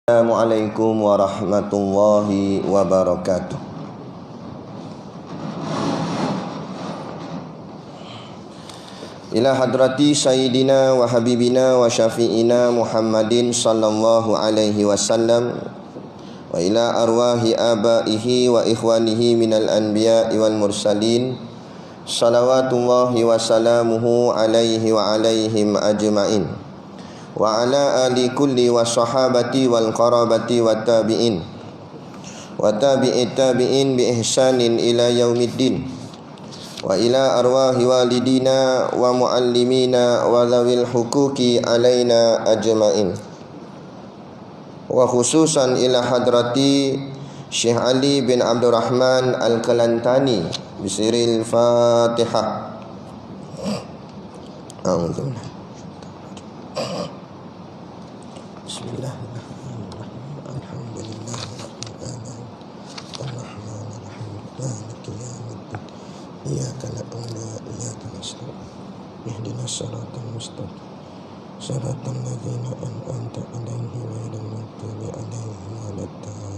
Assalamualaikum warahmatullahi wabarakatuh. Ila hadrati sayyidina wa habibina wa syafi'ina Muhammadin sallallahu alaihi wasallam wa ila arwahi abaihi wa ikhwanihi minal anbiya'i wal mursalin salawatullahi wa salamuhu alaihi wa alaihim ajma'in wa ala ali kulli wa sahabati wal qarabati wa tabi'in wa tabi'it tabi'in bi ihsanin ila yaumiddin wa ila arwahi walidina wa muallimina wa dhawil huquqi alaina ajma'in wa khususan ila hadrati Syekh Ali bin Abdurrahman Al-Kalantani bisiril Fatihah. A'udzubillah. Bismillahirrahmanirrahim. Alhamdulillahirabbil alamin. Arrahmanirrahim. Maliki yaumiddin. Iyyaka na'budu wa iyyaka nasta'in. Ihdinas siratal mustaqim. Siratal ladzina an'amta 'alaihim ghairil maghdubi 'alaihim waladdallin.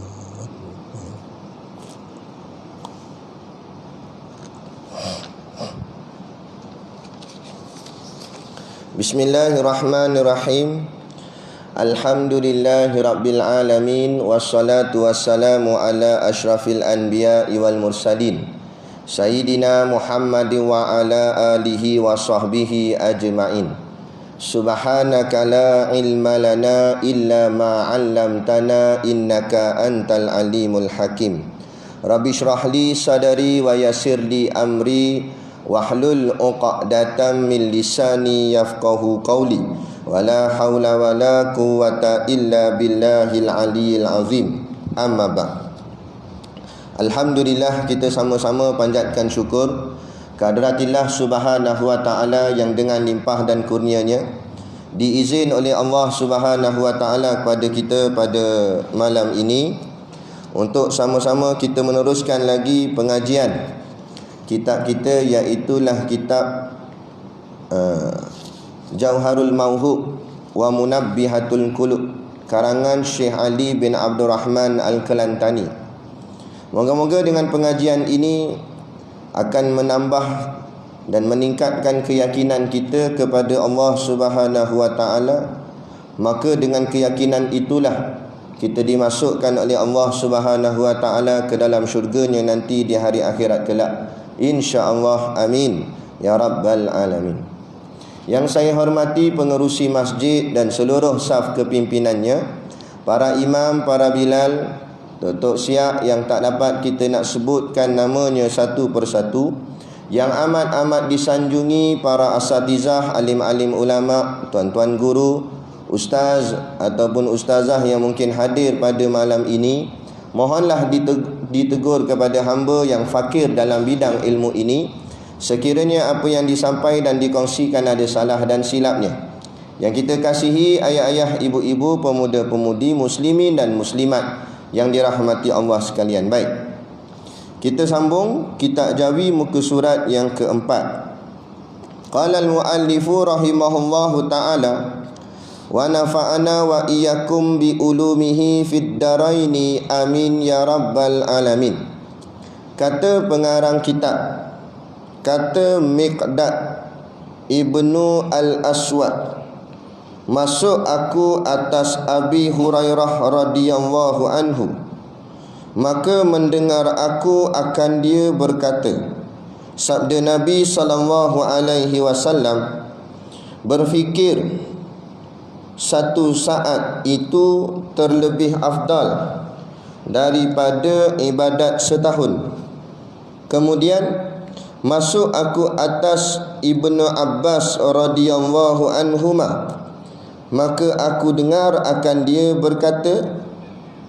Bismillahirrahmanirrahim. Alhamdulillahi rabbil alamin. Wassalatu wassalamu ala ashrafil anbiya'i wal mursalin Sayyidina Muhammadin wa ala alihi wa sahbihi ajma'in. Subhanaka la ilma lana illa ma 'allamtana innaka antal alimul hakim. Rabbi shrah li sadari wa yassir li amri wahlul 'uqdatam min lisani yafqahu qawli. Wala haula wala quwwata illa billahil aliyil azim. Amma ba'd. Alhamdulillah, kita sama-sama panjatkan syukur kehadiratillah subhanahu wa ta'ala yang dengan limpah dan kurnianya diizin oleh Allah subhanahu wa ta'ala kepada kita pada malam ini untuk sama-sama kita meneruskan lagi pengajian kitab kita, iaitulah kitab Jauharul Mauhub wa Munabbihatul Qulub karangan Syekh Ali bin Abdurrahman Al-Kalantani. Moga-moga dengan pengajian ini akan menambah dan meningkatkan keyakinan kita kepada Allah Subhanahu wa taala. Maka dengan keyakinan itulah kita dimasukkan oleh Allah Subhanahu wa taala ke dalam syurganya nanti di hari akhirat kelak. Insya-Allah, amin ya rabbal alamin. Yang saya hormati pengerusi masjid dan seluruh saf kepimpinannya, para imam, para bilal, Tok Siak yang tak dapat kita nak sebutkan namanya satu persatu, yang amat-amat disanjungi para asatizah, alim-alim ulama, tuan-tuan guru, ustaz ataupun ustazah yang mungkin hadir pada malam ini. Mohonlah ditegur kepada hamba yang fakir dalam bidang ilmu ini. Sekiranya apa yang disampaikan dan dikongsikan ada salah dan silapnya, yang kita kasihi ayah-ayah, ibu-ibu, pemuda-pemudi, muslimin dan muslimat yang dirahmati Allah sekalian. Baik, kita sambung kitab Jawi muka surat yang keempat. Qala al-muallifu rahimahullahu ta'ala wa nafa'ana wa iyyakum bi ulumihi fid daraini amin ya rabbal alamin. Kata pengarang kitab, kata Miqdad ibnu al-Aswad, masuk aku atas Abi Hurairah radhiyallahu anhu, maka mendengar aku akan dia berkata, sabda Nabi sallallahu alaihi wasallam, berfikir satu saat itu terlebih afdal daripada ibadat setahun. Kemudian masuk aku atas Ibnu Abbas radhiyallahu anhuma, maka aku dengar akan dia berkata,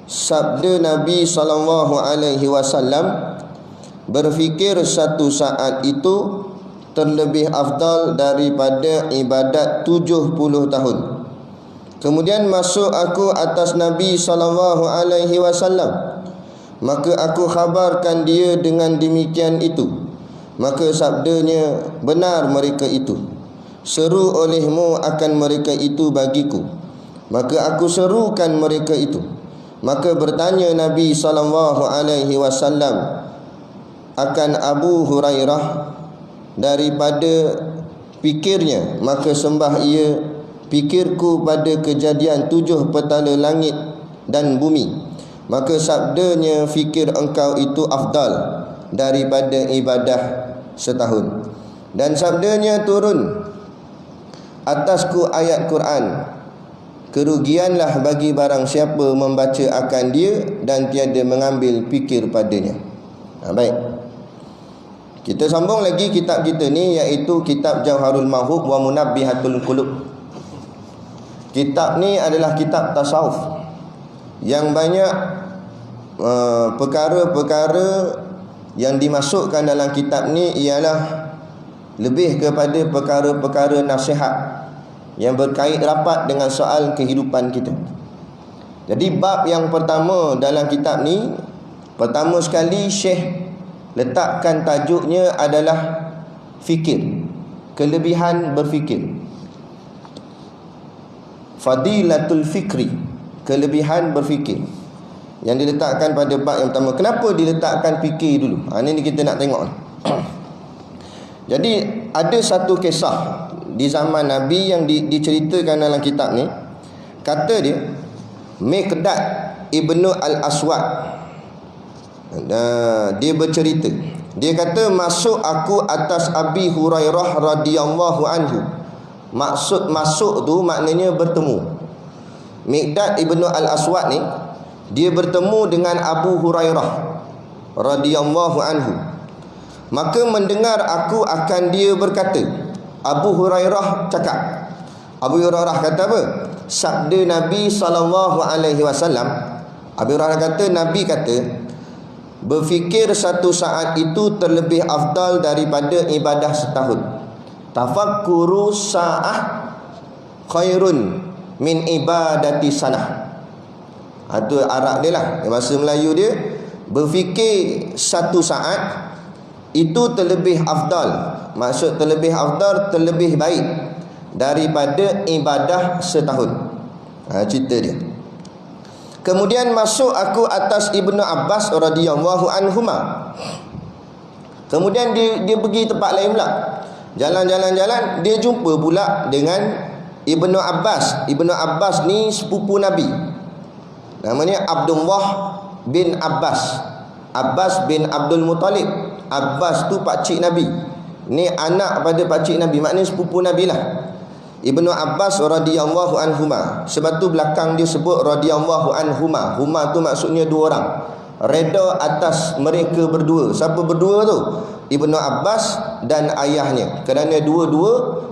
sabda Nabi sallallahu alaihi wasallam, berfikir satu saat itu terlebih afdal daripada ibadat 70 tahun. Kemudian masuk aku atas Nabi sallallahu alaihi wasallam, maka aku khabarkan dia dengan demikian itu. Maka sabdanya, benar mereka itu, seru olehmu akan mereka itu bagiku. maka aku serukan mereka itu. Maka bertanya Nabi SAW akan Abu Hurairah daripada fikirnya, maka sembah ia, fikirku pada kejadian 7 petala langit dan bumi. Maka sabdanya, fikir engkau itu afdal daripada ibadah setahun. Dan sabdanya, turun atasku ayat Quran, kerugianlah bagi barang siapa membaca akan dia dan tiada mengambil fikir padanya. Baik, kita sambung lagi kitab kita ni, iaitu kitab Jauharul Mahub wa Munabbihatul Qulub. Kitab ni adalah kitab tasawuf yang banyak perkara-perkara yang dimasukkan dalam kitab ni ialah lebih kepada perkara-perkara nasihat yang berkait rapat dengan soal kehidupan kita. Jadi bab yang pertama dalam kitab ni, pertama sekali Syekh letakkan tajuknya adalah fikir, kelebihan berfikir. Fadilatul fikri, kelebihan berfikir, yang diletakkan pada bab yang pertama. Kenapa diletakkan fikir dulu? Ini kita nak tengok. Jadi ada satu kisah di zaman Nabi yang diceritakan dalam kitab ni. Kata dia, Miqdad ibnu Al-Aswad, dia bercerita. Dia kata, masuk aku atas Abi Hurairah radhiyallahu anhu. Maksud masuk tu maknanya bertemu. Miqdad ibnu Al-Aswad ni, dia bertemu dengan Abu Hurairah radhiyallahu anhu. Maka mendengar aku akan dia berkata. Abu Hurairah cakap. Abu Hurairah kata apa? Sabda Nabi SAW. Abu Hurairah kata, Nabi kata, berfikir satu saat itu terlebih afdal daripada ibadah setahun. Tafakkuru sa'ah khairun min ibadati sanah. Itu Arab dia lah, bahasa Melayu dia. Berfikir satu saat itu terlebih afdal. Maksud terlebih afdal, terlebih baik daripada ibadah setahun. Cerita dia. Kemudian masuk aku atas Ibnu Abbas radhiyallahu anhuma. Kemudian dia pergi tempat lain pula. Jalan-jalan-jalan, dia jumpa pula dengan Ibnu Abbas. Ibnu Abbas ni sepupu Nabi. Namanya Abdullah bin Abbas. Abbas bin Abdul Muttalib. Abbas tu pakcik Nabi. Ni anak pada pakcik Nabi, maknanya sepupu Nabi lah. Ibnu Abbas radhiyallahu anhuma. Sebab tu belakang dia sebut radhiyallahu anhuma. Huma tu maksudnya dua orang. Reda atas mereka berdua. Siapa berdua tu? Ibnu Abbas dan ayahnya. Kerana dua-dua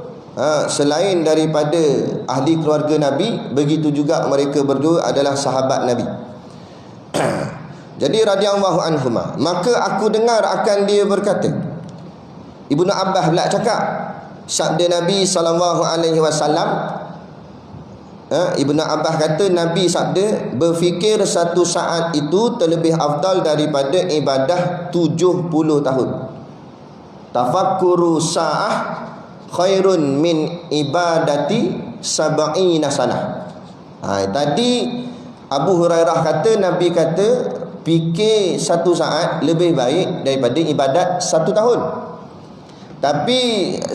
selain daripada ahli keluarga Nabi, begitu juga mereka berdua adalah sahabat Nabi. Jadi radhiyallahu anhuma. Maka aku dengar akan dia berkata. Ibnu Abbas pula cakap, sabda Nabi SAW. Ibnu Abbas kata, Nabi sabda, berfikir satu saat itu terlebih afdal daripada ibadah 70 tahun. Tafakkuru sa'ah khairun min ibadati sab'ina sanah. Tadi Abu Hurairah kata, Nabi kata fikir satu saat lebih baik daripada ibadat 1 tahun. Tapi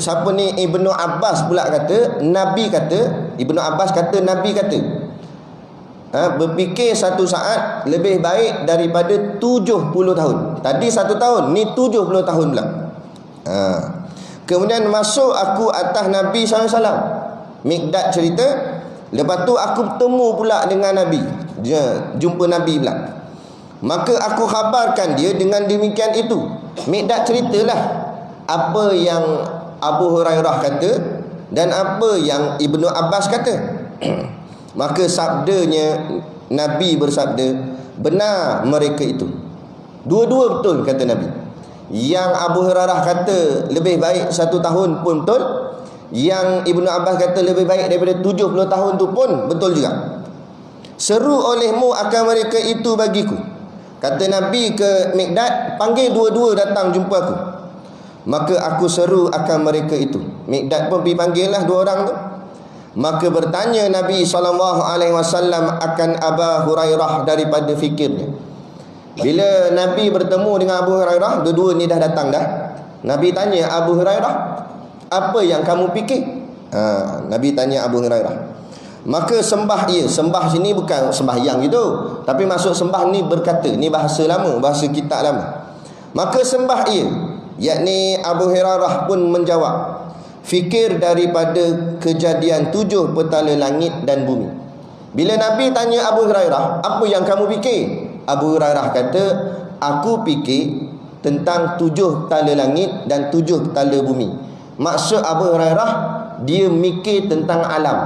siapa ni Ibnu Abbas pula kata, Nabi kata, Ibnu Abbas kata, Nabi kata, berfikir satu saat lebih baik daripada 70 tahun. Tadi 1 tahun, ni 70 tahun pula. Kemudian masuk aku atas Nabi SAW. Miqdad cerita, lepas tu aku bertemu pula dengan Nabi. Jumpa Nabi pula. Maka aku khabarkan dia dengan demikian itu. Miqdad ceritalah apa yang Abu Hurairah kata dan apa yang Ibnu Abbas kata. Maka sabdanya, Nabi bersabda, benar mereka itu. Dua-dua betul, kata Nabi. Yang Abu Hurairah kata lebih baik 1 tahun pun betul. Yang Ibnu Abbas kata lebih baik daripada 70 tahun tu pun betul juga. Seru olehmu akan mereka itu bagiku. Kata Nabi ke Miqdad, panggil dua-dua datang jumpa aku. Maka aku seru akan mereka itu. Miqdad pun pergi panggil lah 2 orang tu. Maka bertanya Nabi SAW akan Abu Hurairah daripada fikirnya. Bila Nabi bertemu dengan Abu Hurairah, dua-dua ni dah datang dah. Nabi tanya Abu Hurairah, apa yang kamu fikir? Nabi tanya Abu Hurairah. Maka sembah ia. Sembah sini bukan sembahyang gitu, tapi maksud sembah ni berkata. Ni bahasa lama, bahasa kitab lama. Maka sembah ia, yakni Abu Hurairah pun menjawab, fikir daripada kejadian 7 petala langit dan bumi. Bila Nabi tanya Abu Hurairah, apa yang kamu fikir? Abu Hurairah kata, aku fikir tentang 7 petala langit dan 7 petala bumi. Maksud Abu Hurairah, dia mikir tentang alam,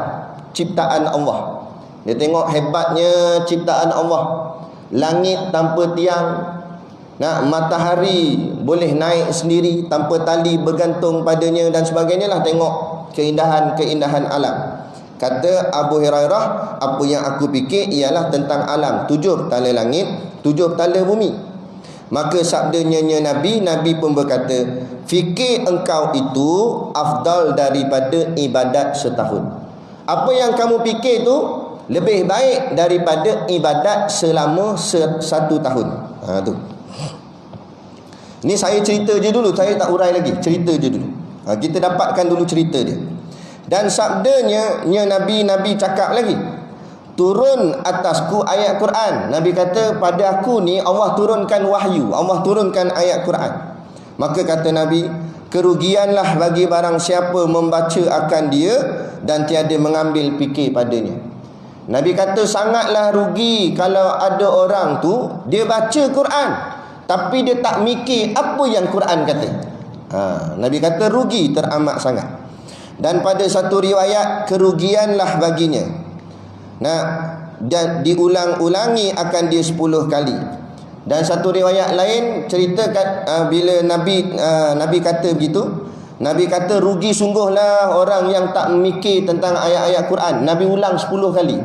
ciptaan Allah. Dia tengok hebatnya ciptaan Allah. Langit tanpa tiang, matahari boleh naik sendiri tanpa tali bergantung padanya dan sebagainya lah. Tengok keindahan-keindahan alam. Kata Abu Hurairah, apa yang aku fikir ialah tentang alam, 7 petala langit, 7 petala bumi. Maka sabdanya Nabi pun berkata, fikir engkau itu afdal daripada ibadat setahun. Apa yang kamu fikir tu lebih baik daripada ibadat selama 1 tahun. Tu. Ni saya cerita je dulu, saya tak urai lagi, cerita je dulu. Kita dapatkan dulu cerita dia. Dan sabdanya Nabi cakap lagi, turun atasku ayat Quran. Nabi kata, pada aku ni Allah turunkan wahyu, Allah turunkan ayat Quran. Maka kata Nabi, kerugianlah bagi barang siapa membaca akan dia dan tiada mengambil fikir padanya. Nabi kata, sangatlah rugi kalau ada orang tu dia baca Quran tapi dia tak mikir apa yang Quran kata. Nabi kata rugi teramat sangat. Dan pada satu riwayat, kerugianlah baginya. Dan diulang-ulangi akan dia 10 kali. Dan satu riwayat lain cerita bila Nabi kata begitu, Nabi kata rugi sungguhlah orang yang tak mikir tentang ayat-ayat Quran. Nabi ulang 10 kali.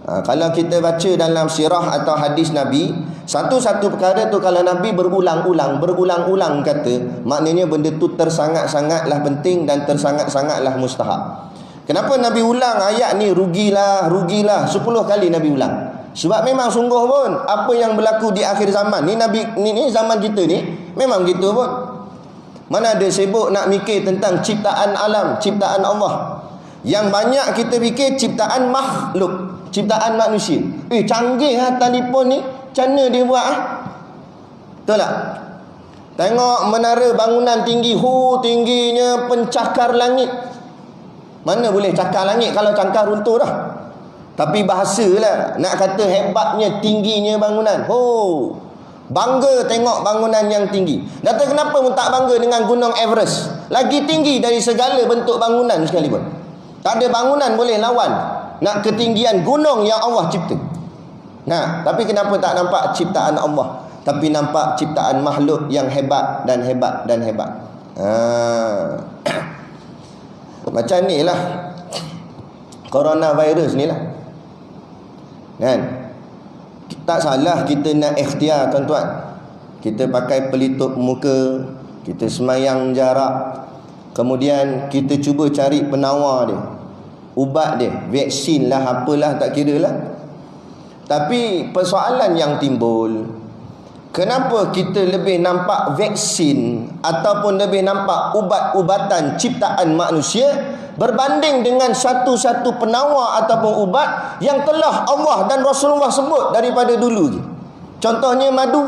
Kalau kita baca dalam sirah atau hadis Nabi, satu-satu perkara tu kalau Nabi berulang-ulang kata, maknanya benda tu tersangat-sangatlah penting dan tersangat-sangatlah mustahab. Kenapa Nabi ulang ayat ni rugilah 10 kali Nabi ulang? Sebab memang sungguh pun apa yang berlaku di akhir zaman ni, ni zaman kita ni memang gitu pun. Mana ada sibuk nak mikir tentang ciptaan alam, ciptaan Allah. Yang banyak kita fikir ciptaan makhluk, ciptaan manusia. Canggih telefon ni, macam mana dia buat Betul tak? Tengok menara bangunan tinggi, tingginya pencakar langit. Mana boleh cakar langit kalau cakar runtuh dah. Tapi bahasalah nak kata hebatnya, tingginya bangunan. Bangga tengok bangunan yang tinggi. Kata kenapa pun tak bangga dengan Gunung Everest? Lagi tinggi dari segala bentuk bangunan sekalipun. Tak ada bangunan boleh lawan nak ketinggian gunung yang Allah cipta. Tapi kenapa tak nampak ciptaan Allah, tapi nampak ciptaan makhluk yang hebat dan hebat dan hebat. Macam ni lah coronavirus ni lah. Tak salah kita nak ikhtiar tuan-tuan. Kita pakai pelitup muka, kita semayang jarak, kemudian kita cuba cari penawar dia, ubat dia, vaksin lah, apalah, tak kira lah. Tapi persoalan yang timbul, kenapa kita lebih nampak vaksin ataupun lebih nampak ubat-ubatan ciptaan manusia berbanding dengan satu-satu penawar ataupun ubat yang telah Allah dan Rasulullah sebut daripada dulu. Contohnya madu,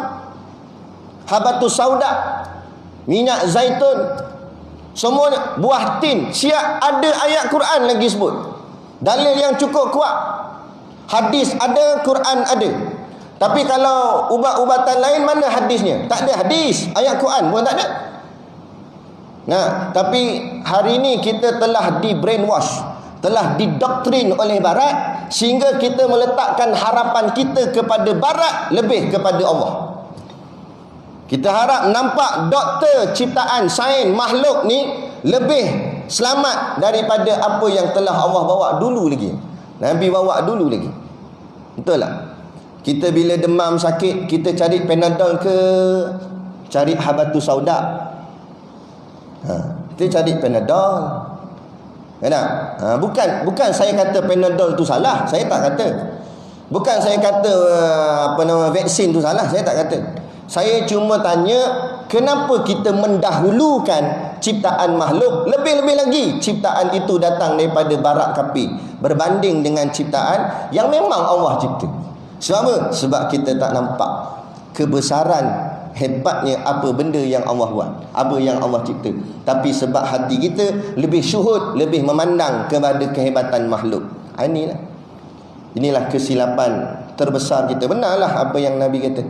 habatus sauda, minyak zaitun, semua buah tin, siap ada ayat Quran lagi sebut. Dalil yang cukup kuat. Hadis ada, Quran ada. Tapi kalau ubat-ubatan lain, mana hadisnya? Tak ada hadis. Ayat Quran pun tak ada. Tapi hari ini kita telah di brainwash, telah didoktrin oleh barat, sehingga kita meletakkan harapan kita kepada barat lebih kepada Allah. Kita harap nampak doktor ciptaan sains makhluk ni lebih selamat daripada apa yang telah Allah bawa dulu lagi, Nabi bawa dulu lagi. Betul tak? Kita bila demam sakit, kita cari Panadol ke cari habatus sauda? Kita cari Panadol. Bukan saya kata Panadol tu salah, saya tak kata. Bukan saya kata vaksin tu salah, saya tak kata. Saya cuma tanya, kenapa kita mendahulukan ciptaan makhluk, lebih-lebih lagi ciptaan itu datang daripada barak kapi berbanding dengan ciptaan yang memang Allah cipta. Sebab apa? Sebab kita tak nampak kebesaran, hebatnya apa benda yang Allah buat, apa yang Allah cipta. Tapi sebab hati kita lebih syuhud, lebih memandang kepada kehebatan makhluk. Inilah kesilapan terbesar kita. Benarlah apa yang Nabi kata.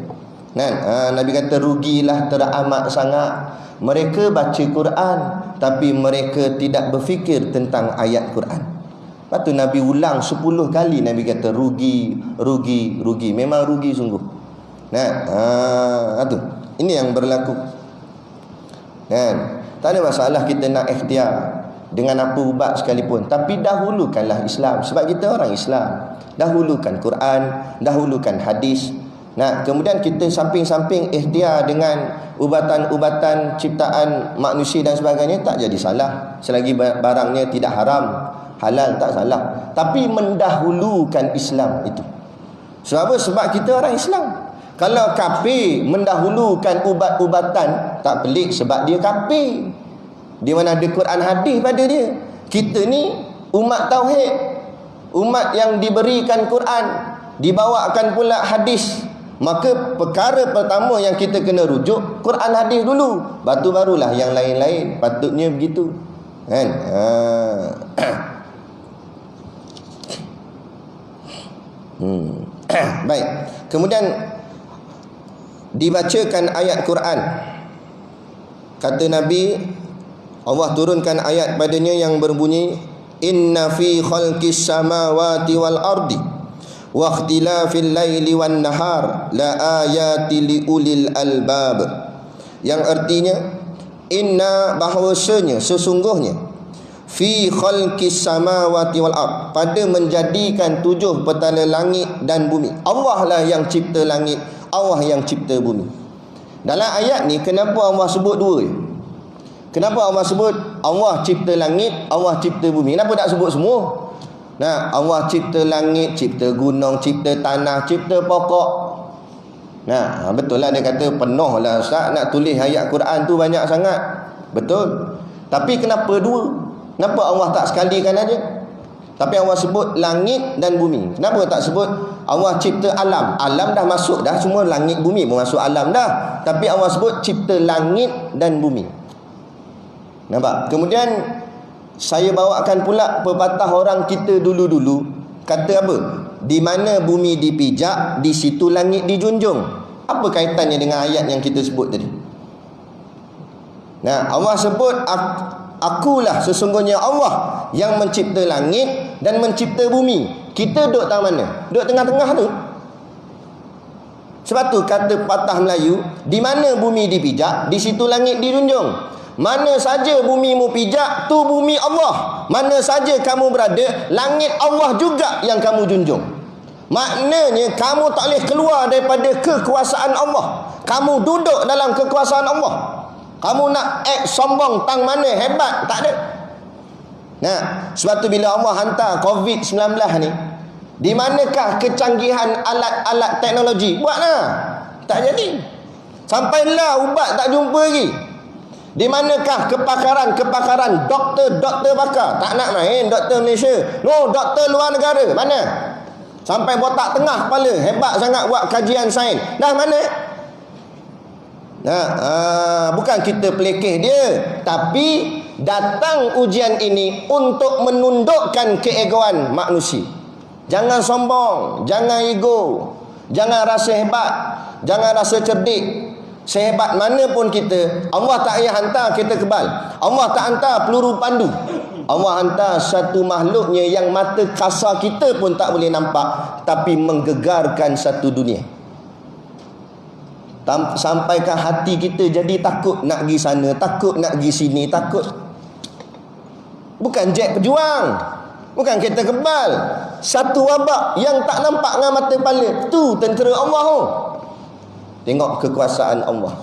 Nabi kata, rugilah teramat sangat mereka baca Quran tapi mereka tidak berfikir tentang ayat Quran. Lepas tu Nabi ulang 10 kali. Nabi kata rugi, rugi, rugi. Memang rugi sungguh. Ini yang berlaku. Tak ada masalah kita nak ikhtiar dengan apa ubat sekalipun, tapi dahulukanlah Islam. Sebab kita orang Islam, dahulukan Quran, dahulukan hadis. Kemudian kita samping-samping ikhtiar dengan ubatan-ubatan ciptaan manusia dan sebagainya, tak jadi salah selagi barangnya tidak haram, halal, tak salah. Tapi mendahulukan Islam itu. Sebab apa? Sebab kita orang Islam. Kalau kafir mendahulukan ubat-ubatan, tak pelik sebab dia kafir. Di mana ada Quran hadis pada dia. Kita ni umat tauhid, umat yang diberikan Quran, dibawakan pula hadis. Maka perkara pertama yang kita kena rujuk Quran hadis dulu, batu barulah yang lain-lain. Patutnya begitu, kan? Baik. Kemudian dibacakan ayat Quran. Kata Nabi, Allah turunkan ayat padanya yang berbunyi, inna fi khalqis samawati wal ardi wa ikhtilafil laili wan nahar la ayati liulil albab. Yang artinya, inna, bahawasanya, sesungguhnya, fi khalqis samawati wal ard, pada menjadikan 7 petala langit dan bumi. Allah lah yang cipta langit, Allah yang cipta bumi. Dalam ayat ni kenapa Allah sebut dua? Kenapa Allah sebut Allah cipta langit, Allah cipta bumi? Kenapa tak sebut semua? Allah cipta langit, cipta gunung, cipta tanah, cipta pokok. Betul lah dia kata penuh lah Ustaz, nak tulis ayat Quran tu banyak sangat. Betul. Tapi kenapa dua? Kenapa Allah tak sekalikan aja? Tapi Allah sebut langit dan bumi. Kenapa tak sebut Allah cipta alam? Alam dah masuk dah, semua langit bumi pun masuk alam dah. Tapi Allah sebut cipta langit dan bumi. Nampak? Kemudian saya bawakan pula pepatah orang kita dulu-dulu. Kata apa? Di mana bumi dipijak, di situ langit dijunjung. Apa kaitannya dengan ayat yang kita sebut tadi? Allah sebut, akulah sesungguhnya Allah yang mencipta langit dan mencipta bumi. Kita duduk tang mana? Duduk tengah-tengah tu. Sebab tu kata patah Melayu, di mana bumi dipijak, di situ langit dijunjung. Mana saja bumimu pijak, tu bumi Allah. Mana saja kamu berada, langit Allah juga yang kamu junjung. Maknanya kamu tak boleh keluar daripada kekuasaan Allah. Kamu duduk dalam kekuasaan Allah. Kamu nak act sombong tang mana hebat, tak ada. Sebab tu bila Allah hantar COVID-19 ni, di manakah kecanggihan alat-alat teknologi? Buatlah. Tak jadi. Sampailah ubat tak jumpa lagi. Di manakah kepakaran doktor pakar? Tak nak main doktor Malaysia. No, doktor luar negara. Mana? Sampai botak tengah kepala, hebat sangat buat kajian sains. Dah mana? Bukan kita pelekeh dia, tapi datang ujian ini untuk menundukkan keegoan manusia. Jangan sombong, jangan ego, jangan rasa hebat, jangan rasa cerdik. Sehebat mana pun kita, Allah tak payah hantar kita kebal. Allah tak hantar peluru pandu. Allah hantar satu makhluknya yang mata kasar kita pun tak boleh nampak, tapi menggegarkan satu dunia. Sampaikan hati kita jadi takut nak pergi sana, takut nak pergi sini, takut. Bukan jet pejuang, bukan kereta kebal. Satu wabak yang tak nampak dengan mata kepala. Tu tentera Allah tu. Tengok kekuasaan Allah,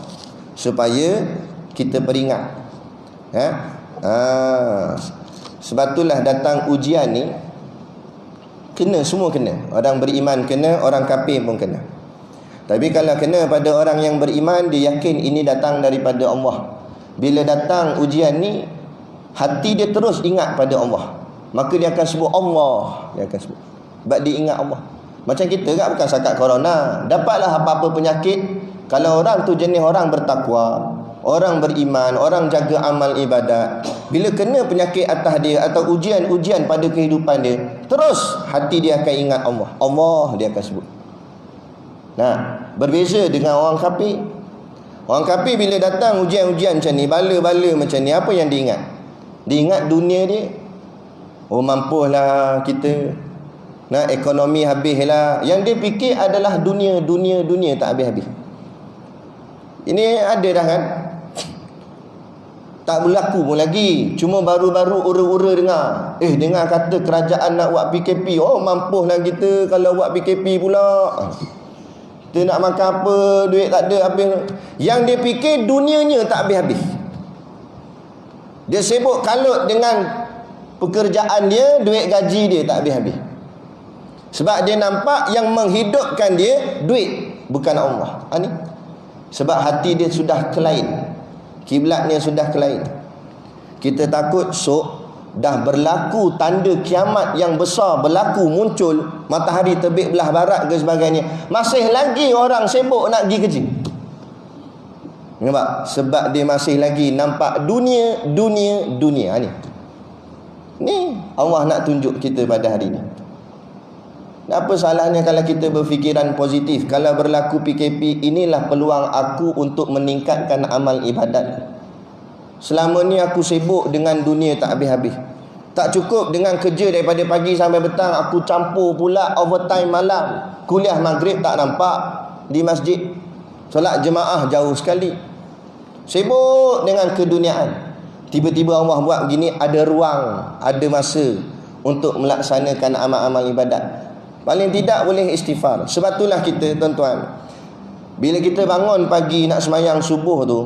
supaya kita beringat. Sebab itulah datang ujian ni, kena, semua kena. Orang beriman kena, orang kafir pun kena. Tapi kalau kena pada orang yang beriman, dia yakin ini datang daripada Allah. Bila datang ujian ni, hati dia terus ingat pada Allah, maka dia akan sebut Allah. Dia akan sebut, sebab dia ingat Allah. Macam kita kan, bukan sakat corona, dapatlah apa-apa penyakit. Kalau orang tu jenis orang bertakwa, orang beriman, orang jaga amal ibadat, bila kena penyakit atas dia atau ujian-ujian pada kehidupan dia, terus hati dia akan ingat Allah. Allah dia akan sebut. Nah, berbeza dengan orang kafir. Orang kafir bila datang ujian-ujian macam ni, bala-bala macam ni, apa yang dia ingat? Dia ingat dunia dia. Oh, mampulah kita. Nah, ekonomi habislah. Yang dia fikir adalah dunia tak habis-habis. Ini ada dah kan? Tak berlaku pun lagi. Cuma baru-baru ura-ura dengar. Dengar kata kerajaan nak buat PKP. Oh, mampulah kita kalau buat PKP pula. Kita nak makan apa, duit tak ada, habis. Yang dia fikir dunianya tak habis-habis. Dia sibuk kalut dengan pekerjaan dia, duit gaji dia tak habis-habis. Sebab dia nampak yang menghidupkan dia duit, bukan Allah. Ni sebab hati dia sudah kelain, kiblatnya sudah kelain. Kita takut sok dah berlaku tanda kiamat yang besar berlaku, muncul matahari terbit belah barat ke sebagainya, masih lagi orang sibuk nak pergi kerja. Nampak? Sebab dia masih lagi nampak dunia. Ni Allah nak tunjuk kita pada hari ni. Apa salahnya kalau kita berfikiran positif? Kalau berlaku PKP, inilah peluang aku untuk meningkatkan amal ibadat. Selama ni aku sibuk dengan dunia tak habis-habis. Tak cukup dengan kerja daripada pagi sampai petang, aku campur pula overtime malam. Kuliah maghrib tak nampak di masjid. Solat jemaah jauh sekali. Sibuk dengan keduniaan. Tiba-tiba Allah buat begini, ada ruang, ada masa untuk melaksanakan amal-amal ibadat. Paling tidak boleh istighfar. Sebab itulah kita, tuan-tuan, bila kita bangun pagi nak sembahyang subuh tu,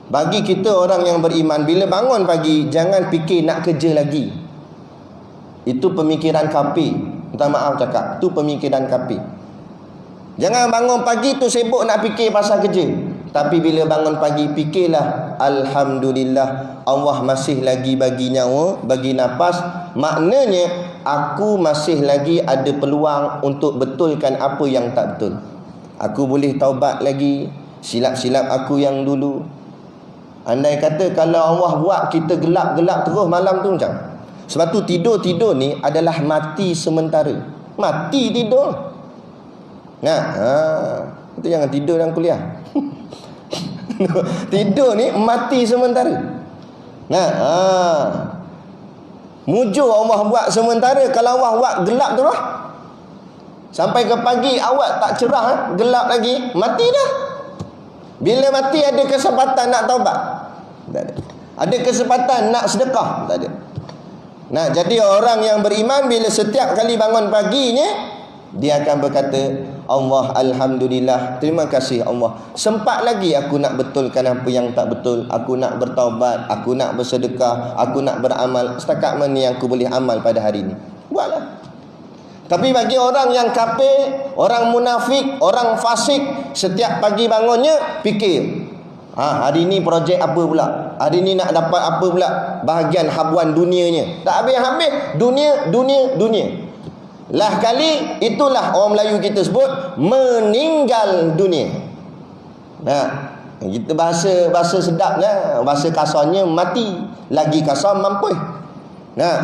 bagi kita orang yang beriman, bila bangun pagi, jangan fikir nak kerja lagi. Itu pemikiran kafir. Minta maaf cakap, itu pemikiran kafir. Jangan bangun pagi tu sibuk nak fikir pasal kerja. Tapi bila bangun pagi, fikirlah, alhamdulillah, Allah masih lagi bagi nyawa, bagi nafas. Maknanya aku masih lagi ada peluang untuk betulkan apa yang tak betul. Aku boleh taubat lagi silap-silap aku yang dulu. Andai kata kalau Allah buat kita gelap-gelap terus malam tu macam. Sebab tu tidur-tidur ni adalah mati sementara. Mati tidur. Itu jangan tidur dalam kuliah. Tidur ni mati sementara. Mujur Allah buat sementara. Kalau Allah buat gelap tu lah, sampai ke pagi awak tak cerah, gelap lagi, mati dah. Bila mati ada kesempatan nak taubat? Tak ada. Ada kesempatan nak sedekah? Tak ada. Jadi orang yang beriman bila setiap kali bangun paginya, dia akan berkata, Allah, alhamdulillah, terima kasih Allah, sempat lagi aku nak betulkan apa yang tak betul. Aku nak bertaubat, aku nak bersedekah, aku nak beramal. Setakat mana yang aku boleh amal pada hari ini, buatlah. Tapi bagi orang yang kafir, orang munafik, orang fasik, setiap pagi bangunnya fikir, hari ini projek apa pula, hari ini nak dapat apa pula, bahagian habuan dunianya. Tak habis-habis, dunia. Lah kali itulah orang Melayu kita sebut meninggal dunia. Kita bahasa sedapnya, bahasa kasarnya mati, lagi kasar mampus.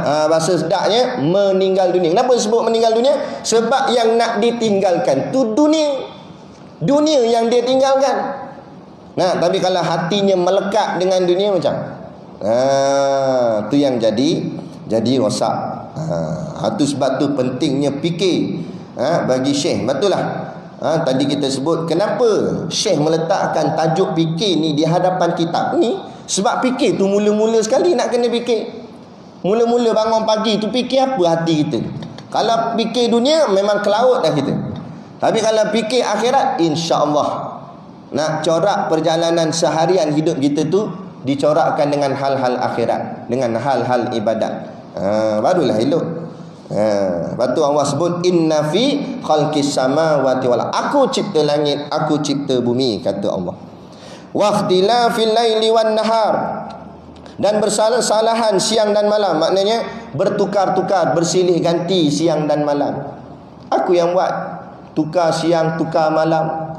Bahasa sedapnya meninggal dunia. Kenapa sebut meninggal dunia? Sebab yang nak ditinggalkan tu dunia. Dunia yang dia tinggalkan. Tapi kalau hatinya melekat dengan dunia macam, tu yang jadi rosak. Itu sebab tu pentingnya fikir bagi Syekh. Betul lah. Tadi kita sebut kenapa Syekh meletakkan tajuk fikir ni di hadapan kitab ni. Sebab fikir tu mula-mula sekali nak kena fikir. Mula-mula bangun pagi tu fikir apa hati kita. Kalau fikir dunia memang ke laut dah kita. Tapi kalau fikir akhirat, insya-Allah nak corak perjalanan seharian hidup kita tu dicorakkan dengan hal-hal akhirat, dengan hal-hal ibadat. Barulah elok. Lepas tu Allah sebut inna fi khalqis samawati wal aku cipta langit, aku cipta bumi, kata Allah. Wa ikhtilafil laili wan nahar, dan bersalah-salahan siang dan malam, maknanya bertukar-tukar, bersilih ganti siang dan malam. Aku yang buat, tukar siang, tukar malam.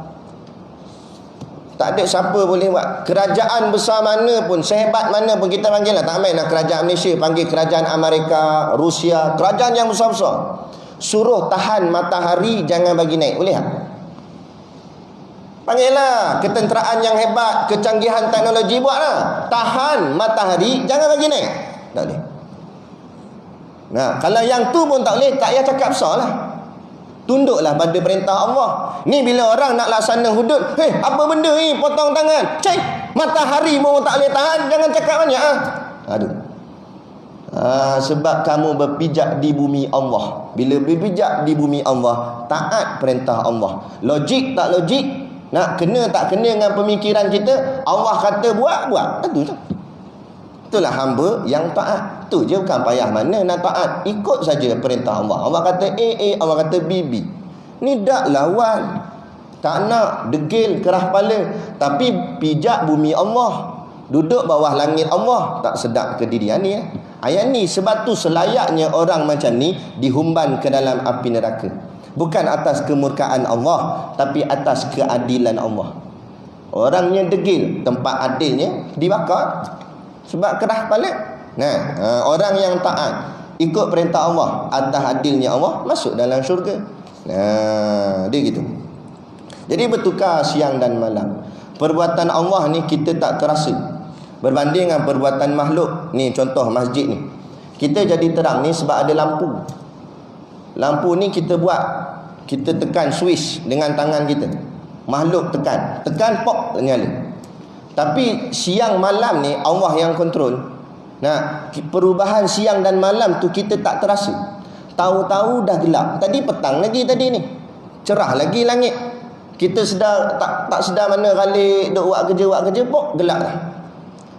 Tak ada siapa boleh buat. Kerajaan besar mana pun, sehebat mana pun, kita panggil lah, tak main lah kerajaan Malaysia, panggil kerajaan Amerika, Rusia, kerajaan yang besar-besar, suruh tahan matahari, jangan bagi naik, boleh tak? Panggil lah ketenteraan yang hebat, kecanggihan teknologi, buatlah, tahan matahari, jangan bagi naik. Tak boleh. Nah, kalau yang tu pun tak boleh, tak payah cakap besar lah. Tunduklah pada perintah Allah. Ni bila orang nak laksana hudud, apa benda ni, potong tangan, cek, matahari pun tak boleh tahan, jangan cakap banyak Aduh. Sebab kamu berpijak di bumi Allah. Bila berpijak di bumi Allah, taat perintah Allah. Logik tak logik, nak kena tak kena dengan pemikiran kita, Allah kata buat, buat. Itu je. Itulah hamba yang taat. Itu je, bukan payah mana nak taat. Ikut saja perintah Allah. Allah kata A, Allah kata B. Ni dak lawan. Tak nak degil kerah kepala, tapi pijak bumi Allah, duduk bawah langit Allah. Tak sedap ke diri ni ayat ni. Sebab tu selayaknya orang macam ni dihumban ke dalam api neraka. Bukan atas kemurkaan Allah, tapi atas keadilan Allah. Orangnya degil, tempat adilnya dibakar sebab kerah kepala. Orang yang taat, ikut perintah Allah, atas adilnya Allah, masuk dalam syurga. Dia gitu. Jadi bertukar siang dan malam. Perbuatan Allah ni kita tak terasa berbanding dengan perbuatan makhluk. Ni contoh masjid ni, kita jadi terang ni sebab ada lampu. Lampu ni kita buat, kita tekan switch dengan tangan kita. Makhluk tekan, pok, nyala. Tapi siang malam ni Allah yang kontrol. Perubahan siang dan malam tu kita tak terasa. Tahu-tahu dah gelap. Tadi petang lagi, tadi ni cerah lagi langit. Kita sedar tak sedar mana kali duk buat kerja pok gelap dah.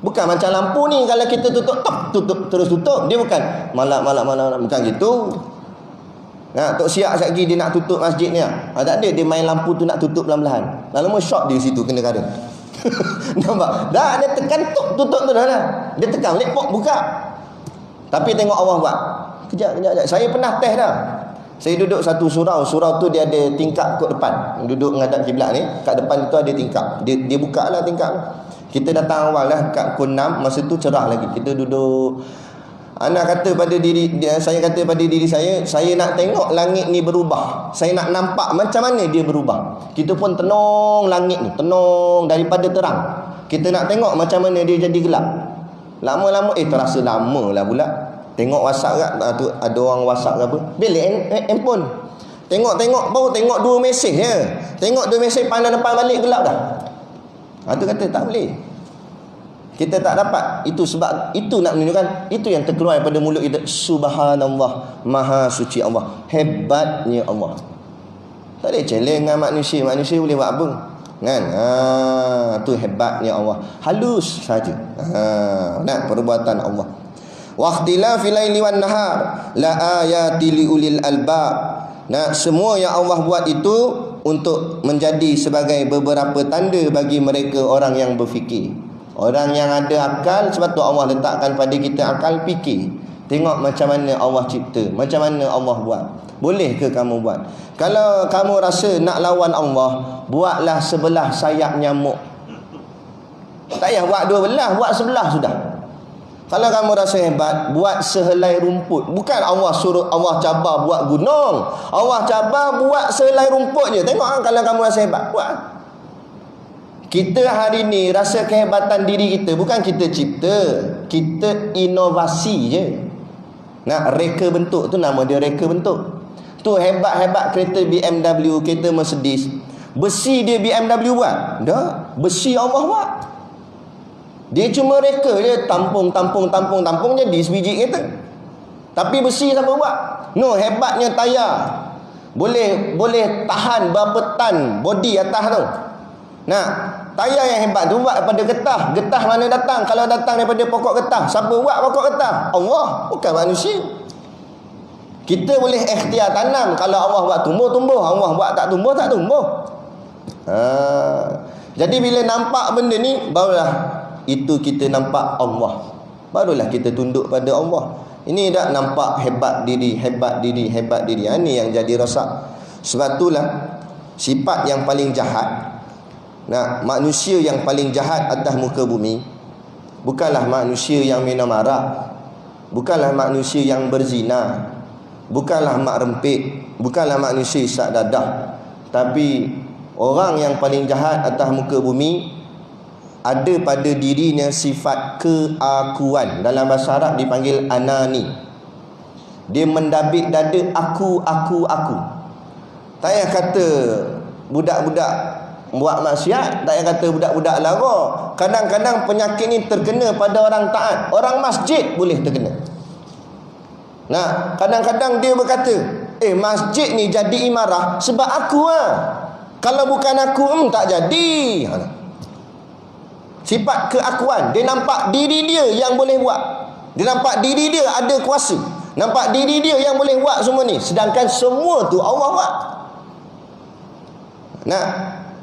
Bukan macam lampu ni, kalau kita tutup terus tutup. Dia bukan malam bukan gitu. Tok siap sekejap lagi dia nak tutup masjid ni. Tak ada, dia main lampu tu nak tutup perlahan-lahan. Lama shot di situ kena kada. Nampak? Dah dia tekan tutup tu dah. Dia tekan balik pok buka. Tapi tengok Allah buat. Kejap. Saya pernah test dah. Saya duduk satu surau tu dia ada tingkap kat depan. Duduk menghadap kiblat ni, kat depan itu ada tingkap. Dia buka lah tingkap. Kita datang awal lah kat pukul 6, masa tu cerah lagi. Kita duduk. Saya kata pada diri saya nak tengok langit ni berubah. Saya nak nampak macam mana dia berubah. Kita pun tenung langit ni, tenung daripada terang. Kita nak tengok macam mana dia jadi gelap. Lama-lama terasa lama lah pula. Tengok WhatsApp kat tu, ada orang WhatsApp ke apa, belik handphone. Tengok baru tengok 2 mesej je. Tengok 2 mesej, pandang depan balik gelap dah. Tu kata tak boleh. Kita tak dapat. Itu sebab itu nak menunjukkan, itu yang terkeluar daripada mulut kita, subhanallah, maha suci Allah, hebatnya Allah. Tak ada challenge dengan manusia. Manusia boleh buat apa kan? Tu hebatnya Allah, halus saja. Nak perbuatan Allah. Waqtilafil laili wan nahar la ayati liulil albab. Semua yang Allah buat itu untuk menjadi sebagai beberapa tanda bagi mereka orang yang berfikir. Orang yang ada akal. Sebab tu Allah letakkan pada kita akal fikir. Tengok macam mana Allah cipta, macam mana Allah buat. Boleh ke kamu buat? Kalau kamu rasa nak lawan Allah, buatlah sebelah sayap nyamuk. Tak payah buat 2 belah, buat sebelah sudah. Kalau kamu rasa hebat, buat sehelai rumput. Bukan Allah suruh, Allah cabar buat gunung. Allah cabar buat sehelai rumput je. Tengok kalau kamu rasa hebat, buat. Kita hari ni rasa kehebatan diri kita, bukan kita cipta, kita inovasi je. Reka bentuk tu, nama dia reka bentuk. Tu hebat-hebat kereta BMW, kereta Mercedes. Besi dia BMW buat? Dah, besi Allah buat. Dia cuma reka je, tampung jadi sebiji kereta. Tapi besi siapa buat? Hebatnya tayar. Boleh tahan berapa tan body atas tu. Tayar yang hebat tu buat daripada getah. Getah mana datang? Kalau datang daripada pokok getah, siapa buat pokok getah? Allah, bukan manusia. Kita boleh ikhtiar tanam. Kalau Allah buat tumbuh, tumbuh. Allah buat tak tumbuh, tak tumbuh. Jadi bila nampak benda ni, barulah itu kita nampak Allah. Barulah kita tunduk pada Allah. Ini dah nampak hebat diri, hebat diri, hebat diri. Ini yang jadi rosak. Sebab itulah sifat yang paling jahat, manusia yang paling jahat atas muka bumi bukanlah manusia yang minum arak, bukanlah manusia yang berzina, bukanlah mak rempit, bukanlah manusia isap dadah. Tapi orang yang paling jahat atas muka bumi ada pada dirinya sifat keakuan. Dalam bahasa Arab dipanggil anani. Dia mendabik dada aku. Tak payah kata budak-budak buat maksiat, tak payah kata budak-budak lara. Kadang-kadang penyakit ni terkena pada orang taat. Orang masjid boleh terkena. Kadang-kadang dia berkata, masjid ni jadi imarah sebab aku Kalau bukan aku, tak jadi. Sifat keakuan. Dia nampak diri dia yang boleh buat. Dia nampak diri dia ada kuasa. Nampak diri dia yang boleh buat semua ni. Sedangkan semua tu Allah buat.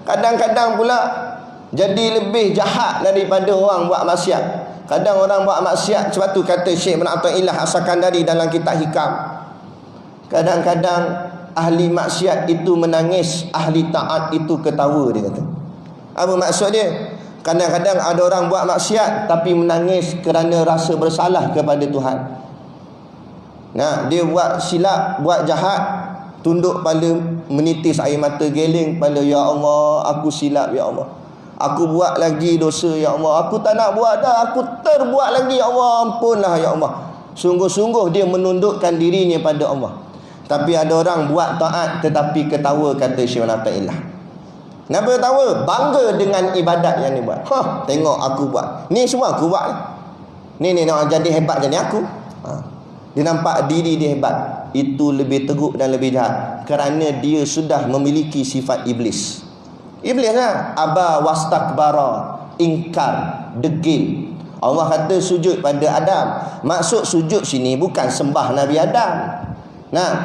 Kadang-kadang pula jadi lebih jahat daripada orang buat maksiat. Kadang orang buat maksiat, sebab tu kata Syekh bin Athaillah As-Sakandari dalam kitab Hikam, kadang-kadang ahli maksiat itu menangis, ahli taat itu ketawa, dia kata. Apa maksud dia? Kadang-kadang ada orang buat maksiat tapi menangis kerana rasa bersalah kepada Tuhan. Dia buat silap, buat jahat, tunduk kepala, menitis air mata geleng kepala, ya Allah, aku silap ya Allah. Aku buat lagi dosa ya Allah. Aku tak nak buat dah, aku terbuat lagi ya Allah. Ampunlah ya Allah. Sungguh-sungguh dia menundukkan dirinya pada Allah. Tapi ada orang buat taat tetapi ketawa, kata Syekh Athaillah. Kenapa ketawa? Bangga dengan ibadat yang dia buat. Tengok aku buat. Ni semua aku buat. Ni nak jadi hebat jadi aku. Dia nampak diri dia hebat. Itu lebih teruk dan lebih jahat, kerana dia sudah memiliki sifat iblis. Iblis aba wastakbara, ingkar, degil. Allah kata sujud pada Adam. Maksud sujud sini bukan sembah Nabi Adam.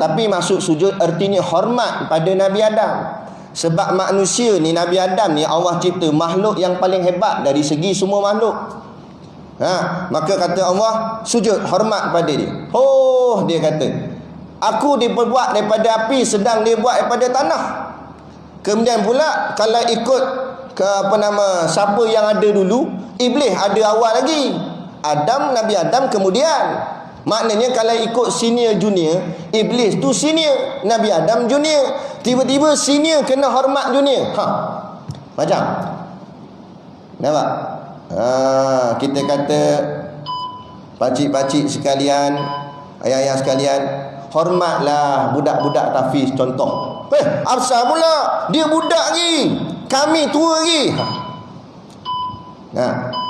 Tapi maksud sujud artinya hormat pada Nabi Adam. Sebab manusia ni, Nabi Adam ni Allah cipta makhluk yang paling hebat dari segi semua makhluk. Maka kata Allah, sujud hormat pada dia. Dia kata, aku diperbuat daripada api, sedang dia buat daripada tanah. Kemudian pula kalau ikut siapa yang ada dulu, iblis ada awal lagi. Nabi Adam kemudian. Maknanya kalau ikut senior junior, iblis tu senior, Nabi Adam junior. Tiba-tiba senior kena hormat junior. Macam nampak? Kita kata pakcik-pakcik sekalian, ayah-ayah sekalian, hormatlah budak-budak tahfiz contoh. Asal pula dia budak lagi, kami tua lagi.